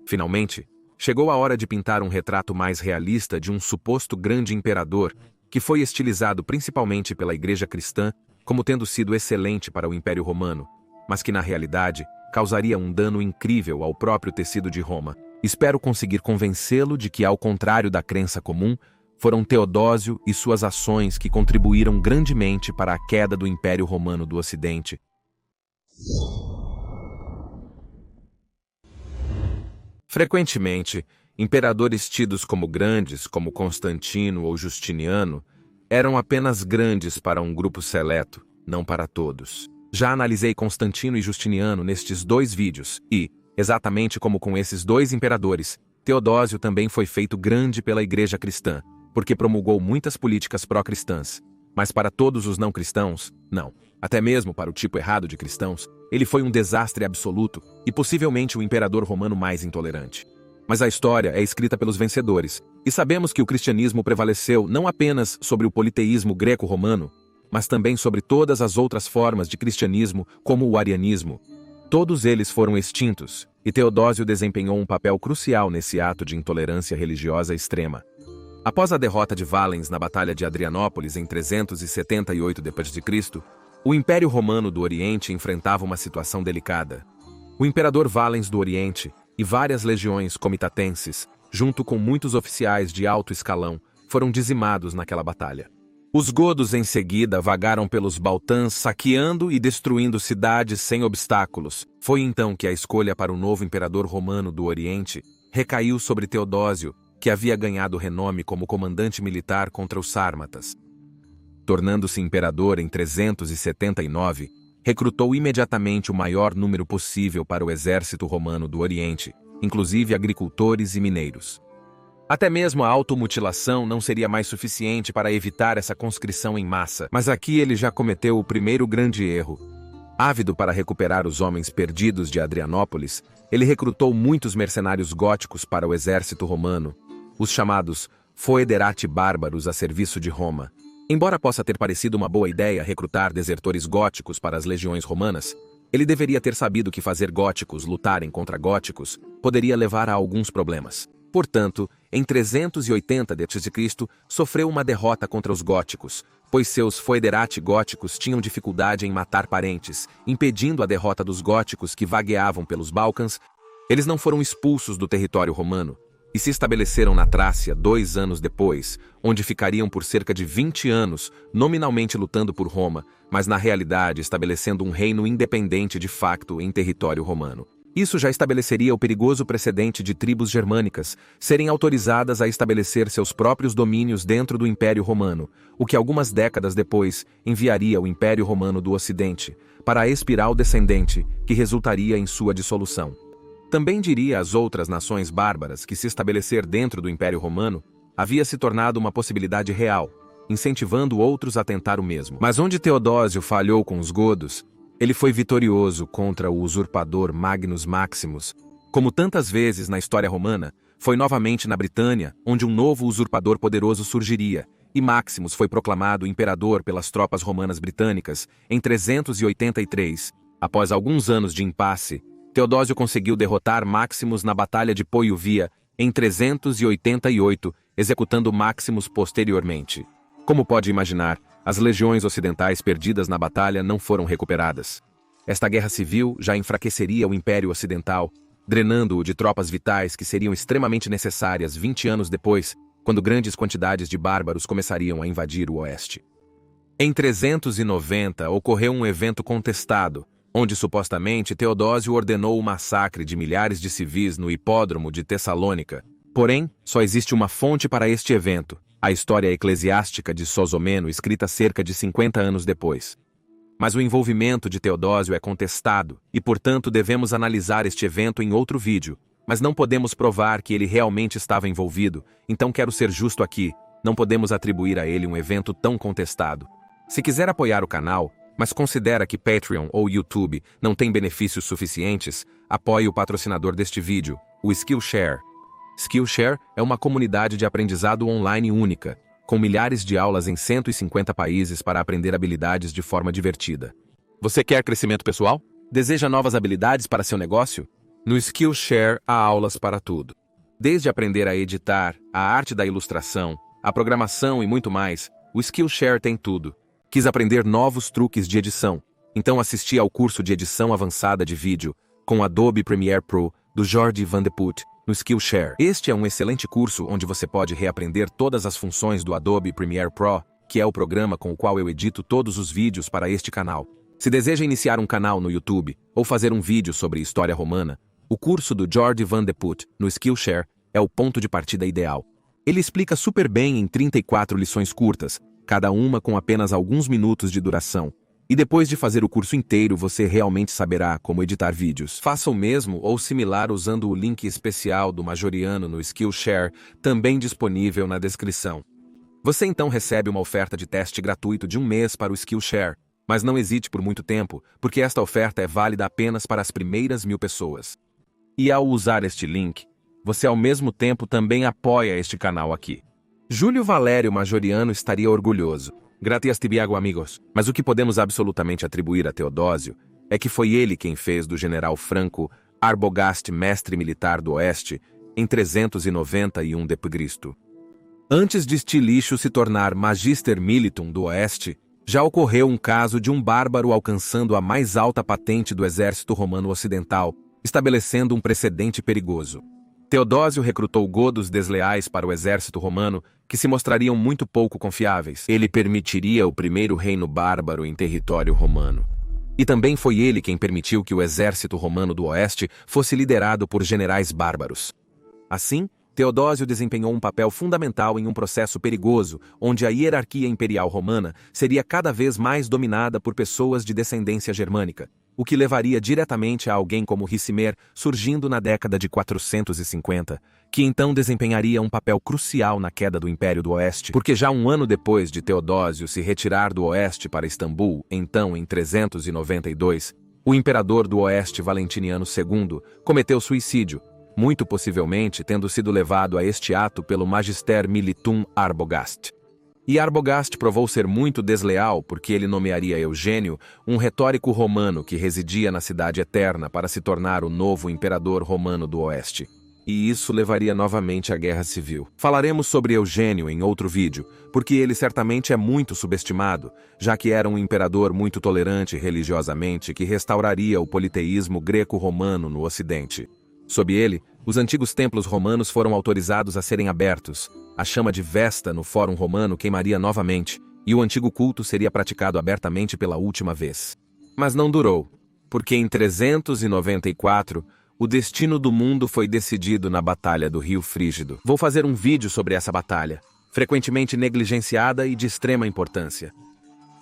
Finalmente, chegou a hora de pintar um retrato mais realista de um suposto grande imperador, que foi estilizado principalmente pela Igreja cristã como tendo sido excelente para o Império Romano, mas que na realidade causaria um dano incrível ao próprio tecido de Roma. Espero conseguir convencê-lo de que, ao contrário da crença comum, foram Teodósio e suas ações que contribuíram grandemente para a queda do Império Romano do Ocidente. Frequentemente, imperadores tidos como grandes, como Constantino ou Justiniano, eram apenas grandes para um grupo seleto, não para todos. Já analisei Constantino e Justiniano nestes dois vídeos e, exatamente como com esses dois imperadores, Teodósio também foi feito grande pela Igreja cristã, porque promulgou muitas políticas pró-cristãs. Mas para todos os não-cristãos, não. Até mesmo para o tipo errado de cristãos, ele foi um desastre absoluto e possivelmente o imperador romano mais intolerante. Mas a história é escrita pelos vencedores, e sabemos que o cristianismo prevaleceu não apenas sobre o politeísmo greco-romano, mas também sobre todas as outras formas de cristianismo, como o arianismo. Todos eles foram extintos, e Teodósio desempenhou um papel crucial nesse ato de intolerância religiosa extrema. Após a derrota de Valens na Batalha de Adrianópolis em 378 d.C., o Império Romano do Oriente enfrentava uma situação delicada. O imperador Valens do Oriente e várias legiões comitatenses, junto com muitos oficiais de alto escalão, foram dizimados naquela batalha. Os godos em seguida vagaram pelos Baltãs, saqueando e destruindo cidades sem obstáculos. Foi então que a escolha para o novo imperador romano do Oriente recaiu sobre Teodósio, que havia ganhado renome como comandante militar contra os sármatas. Tornando-se imperador em 379, recrutou imediatamente o maior número possível para o exército romano do Oriente, inclusive agricultores e mineiros. Até mesmo a automutilação não seria mais suficiente para evitar essa conscrição em massa, mas aqui ele já cometeu o primeiro grande erro. Ávido para recuperar os homens perdidos de Adrianópolis, ele recrutou muitos mercenários góticos para o exército romano, os chamados foederati bárbaros a serviço de Roma. Embora possa ter parecido uma boa ideia recrutar desertores góticos para as legiões romanas, ele deveria ter sabido que fazer góticos lutarem contra góticos poderia levar a alguns problemas. Portanto, em 380 d.C., sofreu uma derrota contra os góticos, pois seus foederati góticos tinham dificuldade em matar parentes, impedindo a derrota dos góticos que vagueavam pelos Balcãs. Eles não foram expulsos do território romano e se estabeleceram na Trácia 2 anos depois, onde ficariam por cerca de 20 anos, nominalmente lutando por Roma, mas na realidade estabelecendo um reino independente de facto em território romano. Isso já estabeleceria o perigoso precedente de tribos germânicas serem autorizadas a estabelecer seus próprios domínios dentro do Império Romano, o que algumas décadas depois enviaria o Império Romano do Ocidente para a espiral descendente que resultaria em sua dissolução. Também diria às outras nações bárbaras que se estabelecer dentro do Império Romano havia se tornado uma possibilidade real, incentivando outros a tentar o mesmo. Mas onde Teodósio falhou com os godos, ele foi vitorioso contra o usurpador Magnus Maximus. Como tantas vezes na história romana, foi novamente na Britânia onde um novo usurpador poderoso surgiria, e Maximus foi proclamado imperador pelas tropas romanas britânicas em 383. Após alguns anos de impasse, Teodósio conseguiu derrotar Maximus na Batalha de Poiuvia em 388, executando Maximus posteriormente. Como pode imaginar, as legiões ocidentais perdidas na batalha não foram recuperadas. Esta guerra civil já enfraqueceria o Império Ocidental, drenando-o de tropas vitais que seriam extremamente necessárias 20 anos depois, quando grandes quantidades de bárbaros começariam a invadir o Oeste. Em 390, ocorreu um evento contestado, onde supostamente Teodósio ordenou o massacre de milhares de civis no hipódromo de Tessalônica. Porém, só existe uma fonte para este evento: a história eclesiástica de Sosomeno, escrita cerca de 50 anos depois. Mas o envolvimento de Teodósio é contestado, e portanto devemos analisar este evento em outro vídeo, mas não podemos provar que ele realmente estava envolvido, então quero ser justo aqui, não podemos atribuir a ele um evento tão contestado. Se quiser apoiar o canal, mas considera que Patreon ou YouTube não têm benefícios suficientes, apoie o patrocinador deste vídeo, o Skillshare. Skillshare é uma comunidade de aprendizado online única, com milhares de aulas em 150 países para aprender habilidades de forma divertida. Você quer crescimento pessoal? Deseja novas habilidades para seu negócio? No Skillshare há aulas para tudo. Desde aprender a editar, a arte da ilustração, a programação e muito mais, o Skillshare tem tudo. Quis aprender novos truques de edição, então assisti ao curso de edição avançada de vídeo com Adobe Premiere Pro do Jordi Van de Putte no Skillshare. Este é um excelente curso onde você pode reaprender todas as funções do Adobe Premiere Pro, que é o programa com o qual eu edito todos os vídeos para este canal. Se deseja iniciar um canal no YouTube ou fazer um vídeo sobre história romana, o curso do Jordi Van de Putte no Skillshare é o ponto de partida ideal. Ele explica super bem em 34 lições curtas, cada uma com apenas alguns minutos de duração. E depois de fazer o curso inteiro, você realmente saberá como editar vídeos. Faça o mesmo ou similar usando o link especial do Majoriano no Skillshare, também disponível na descrição. Você então recebe uma oferta de teste gratuito de 1 mês para o Skillshare, mas não hesite por muito tempo, porque esta oferta é válida apenas para as primeiras 1000 pessoas. E ao usar este link, você ao mesmo tempo também apoia este canal aqui. Júlio Valério Majoriano estaria orgulhoso. Gracias Tibiago amigos. Mas o que podemos absolutamente atribuir a Teodósio é que foi ele quem fez do general Franco Arbogast mestre militar do Oeste em 391 d.C. Antes de Stilicho se tornar Magister Militum do Oeste, já ocorreu um caso de um bárbaro alcançando a mais alta patente do exército romano ocidental, estabelecendo um precedente perigoso. Teodósio recrutou godos desleais para o exército romano, que se mostrariam muito pouco confiáveis. Ele permitiria o primeiro reino bárbaro em território romano. E também foi ele quem permitiu que o exército romano do Oeste fosse liderado por generais bárbaros. Assim, Teodósio desempenhou um papel fundamental em um processo perigoso, onde a hierarquia imperial romana seria cada vez mais dominada por pessoas de descendência germânica, o que levaria diretamente a alguém como Ricimer, surgindo na década de 450, que então desempenharia um papel crucial na queda do Império do Oeste, porque já um ano depois de Teodósio se retirar do Oeste para Istambul, então em 392, o imperador do Oeste Valentiniano II cometeu suicídio, muito possivelmente tendo sido levado a este ato pelo Magister Militum Arbogast. E Arbogast provou ser muito desleal porque ele nomearia Eugênio, um retórico romano que residia na Cidade Eterna para se tornar o novo imperador romano do Oeste. E isso levaria novamente à Guerra Civil. Falaremos sobre Eugênio em outro vídeo, porque ele certamente é muito subestimado, já que era um imperador muito tolerante religiosamente que restauraria o politeísmo greco-romano no Ocidente. Sob ele, os antigos templos romanos foram autorizados a serem abertos, a chama de Vesta no Fórum Romano queimaria novamente, e o antigo culto seria praticado abertamente pela última vez. Mas não durou, porque em 394, o destino do mundo foi decidido na Batalha do Rio Frígido. Vou fazer um vídeo sobre essa batalha, frequentemente negligenciada e de extrema importância.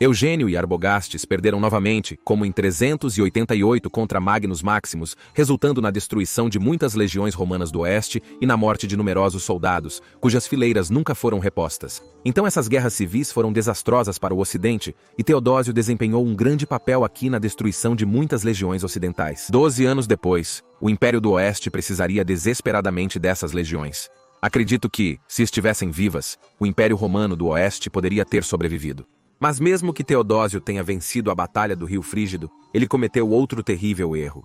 Eugênio e Arbogastes perderam novamente, como em 388 contra Magnus Maximus, resultando na destruição de muitas legiões romanas do Oeste e na morte de numerosos soldados, cujas fileiras nunca foram repostas. Então essas guerras civis foram desastrosas para o Ocidente, e Teodósio desempenhou um grande papel aqui na destruição de muitas legiões ocidentais. 12 anos depois, o Império do Oeste precisaria desesperadamente dessas legiões. Acredito que, se estivessem vivas, o Império Romano do Oeste poderia ter sobrevivido. Mas mesmo que Teodósio tenha vencido a Batalha do Rio Frígido, ele cometeu outro terrível erro.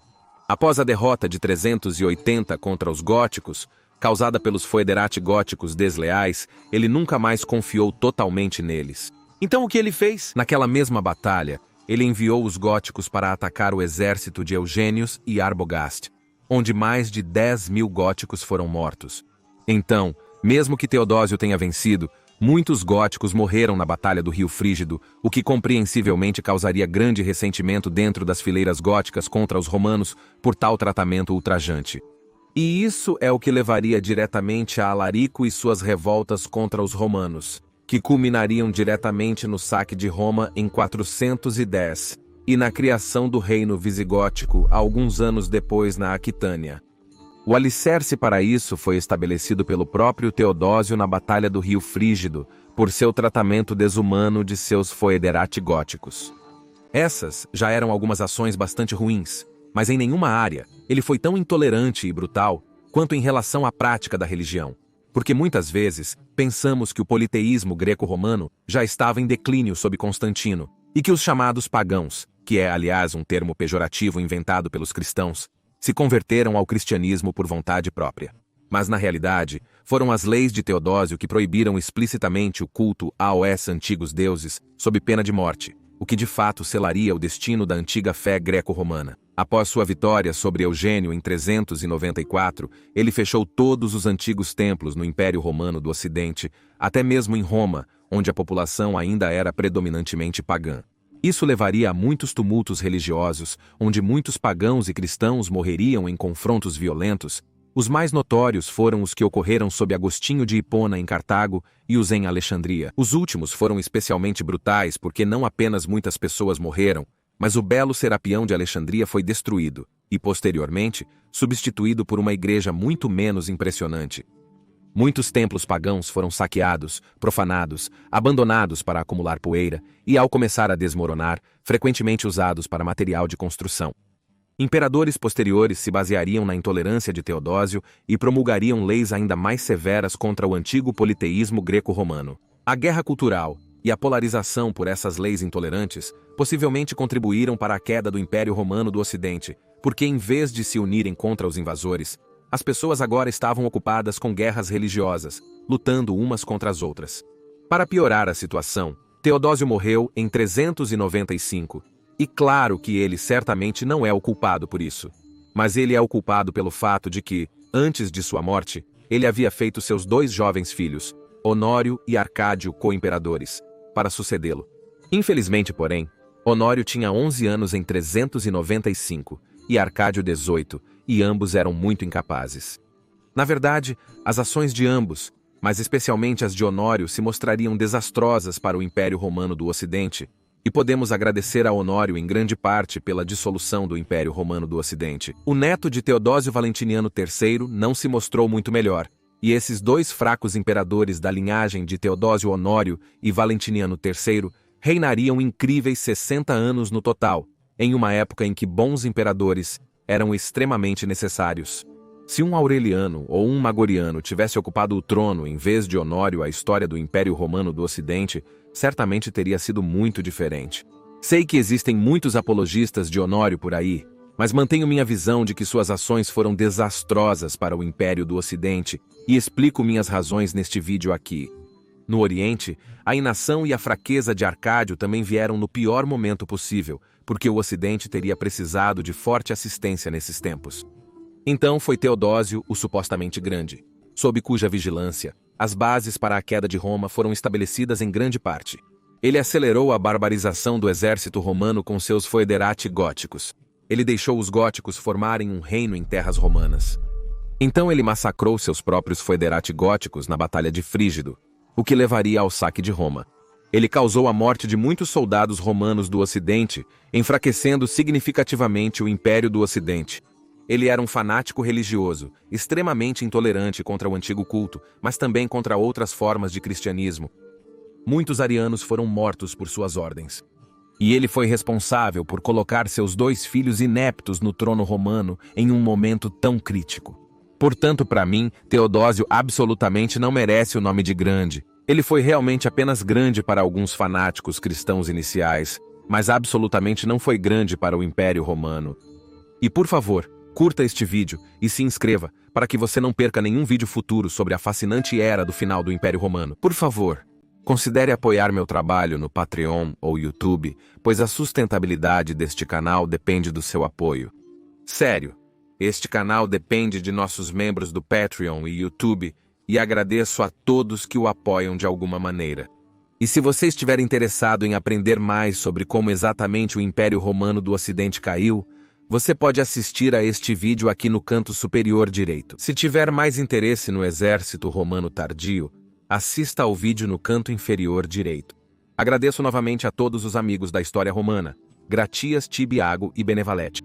Após a derrota de 380 contra os góticos, causada pelos foederati góticos desleais, ele nunca mais confiou totalmente neles. Então o que ele fez? Naquela mesma batalha, ele enviou os góticos para atacar o exército de Eugênios e Arbogast, onde mais de 10.000 góticos foram mortos. Então, mesmo que Teodósio tenha vencido, muitos góticos morreram na Batalha do Rio Frígido, o que compreensivelmente causaria grande ressentimento dentro das fileiras góticas contra os romanos por tal tratamento ultrajante. E isso é o que levaria diretamente a Alarico e suas revoltas contra os romanos, que culminariam diretamente no saque de Roma em 410 e na criação do reino visigótico alguns anos depois na Aquitânia. O alicerce para isso foi estabelecido pelo próprio Teodósio na Batalha do Rio Frígido, por seu tratamento desumano de seus foederati góticos. Essas já eram algumas ações bastante ruins, mas em nenhuma área ele foi tão intolerante e brutal quanto em relação à prática da religião. Porque muitas vezes pensamos que o politeísmo greco-romano já estava em declínio sob Constantino, e que os chamados pagãos, que é aliás um termo pejorativo inventado pelos cristãos, se converteram ao cristianismo por vontade própria. Mas, na realidade, foram as leis de Teodósio que proibiram explicitamente o culto aos antigos deuses, sob pena de morte, o que de fato selaria o destino da antiga fé greco-romana. Após sua vitória sobre Eugênio em 394, ele fechou todos os antigos templos no Império Romano do Ocidente, até mesmo em Roma, onde a população ainda era predominantemente pagã. Isso levaria a muitos tumultos religiosos, onde muitos pagãos e cristãos morreriam em confrontos violentos. Os mais notórios foram os que ocorreram sob Agostinho de Hipona em Cartago e os em Alexandria. Os últimos foram especialmente brutais porque não apenas muitas pessoas morreram, mas o belo Serapião de Alexandria foi destruído e, posteriormente, substituído por uma igreja muito menos impressionante. Muitos templos pagãos foram saqueados, profanados, abandonados para acumular poeira e, ao começar a desmoronar, frequentemente usados para material de construção. Imperadores posteriores se baseariam na intolerância de Teodósio e promulgariam leis ainda mais severas contra o antigo politeísmo greco-romano. A guerra cultural e a polarização por essas leis intolerantes possivelmente contribuíram para a queda do Império Romano do Ocidente, porque em vez de se unirem contra os invasores, as pessoas agora estavam ocupadas com guerras religiosas, lutando umas contra as outras. Para piorar a situação, Teodósio morreu em 395, e claro que ele certamente não é o culpado por isso. Mas ele é o culpado pelo fato de que, antes de sua morte, ele havia feito seus 2 jovens filhos, Honório e Arcádio, co-imperadores, para sucedê-lo. Infelizmente, porém, Honório tinha 11 anos em 395 e Arcádio 18, e ambos eram muito incapazes. Na verdade, as ações de ambos, mas especialmente as de Honório, se mostrariam desastrosas para o Império Romano do Ocidente, e podemos agradecer a Honório em grande parte pela dissolução do Império Romano do Ocidente. O neto de Teodósio Valentiniano III não se mostrou muito melhor, e esses 2 fracos imperadores da linhagem de Teodósio Honório e Valentiniano III reinariam incríveis 60 anos no total, em uma época em que bons imperadores eram extremamente necessários. Se um Aureliano ou um Magoriano tivesse ocupado o trono em vez de Honório, a história do Império Romano do Ocidente certamente teria sido muito diferente. Sei que existem muitos apologistas de Honório por aí, mas mantenho minha visão de que suas ações foram desastrosas para o Império do Ocidente e explico minhas razões neste vídeo aqui. No Oriente, a inação e a fraqueza de Arcádio também vieram no pior momento possível, porque o Ocidente teria precisado de forte assistência nesses tempos. Então foi Teodósio o supostamente grande, sob cuja vigilância as bases para a queda de Roma foram estabelecidas em grande parte. Ele acelerou a barbarização do exército romano com seus foederati góticos. Ele deixou os góticos formarem um reino em terras romanas. Então ele massacrou seus próprios foederati góticos na Batalha de Frígido, o que levaria ao saque de Roma. Ele causou a morte de muitos soldados romanos do Ocidente, enfraquecendo significativamente o Império do Ocidente. Ele era um fanático religioso, extremamente intolerante contra o antigo culto, mas também contra outras formas de cristianismo. Muitos arianos foram mortos por suas ordens. E ele foi responsável por colocar seus 2 filhos ineptos no trono romano em um momento tão crítico. Portanto, para mim, Teodósio absolutamente não merece o nome de grande. Ele foi realmente apenas grande para alguns fanáticos cristãos iniciais, mas absolutamente não foi grande para o Império Romano. E por favor, curta este vídeo e se inscreva para que você não perca nenhum vídeo futuro sobre a fascinante era do final do Império Romano. Por favor, considere apoiar meu trabalho no Patreon ou YouTube, pois a sustentabilidade deste canal depende do seu apoio. Sério, este canal depende de nossos membros do Patreon e YouTube e agradeço a todos que o apoiam de alguma maneira. E se você estiver interessado em aprender mais sobre como exatamente o Império Romano do Ocidente caiu, você pode assistir a este vídeo aqui no canto superior direito. Se tiver mais interesse no exército romano tardio, assista ao vídeo no canto inferior direito. Agradeço novamente a todos os amigos da história romana. Gratias, Tibiago e Benevalete.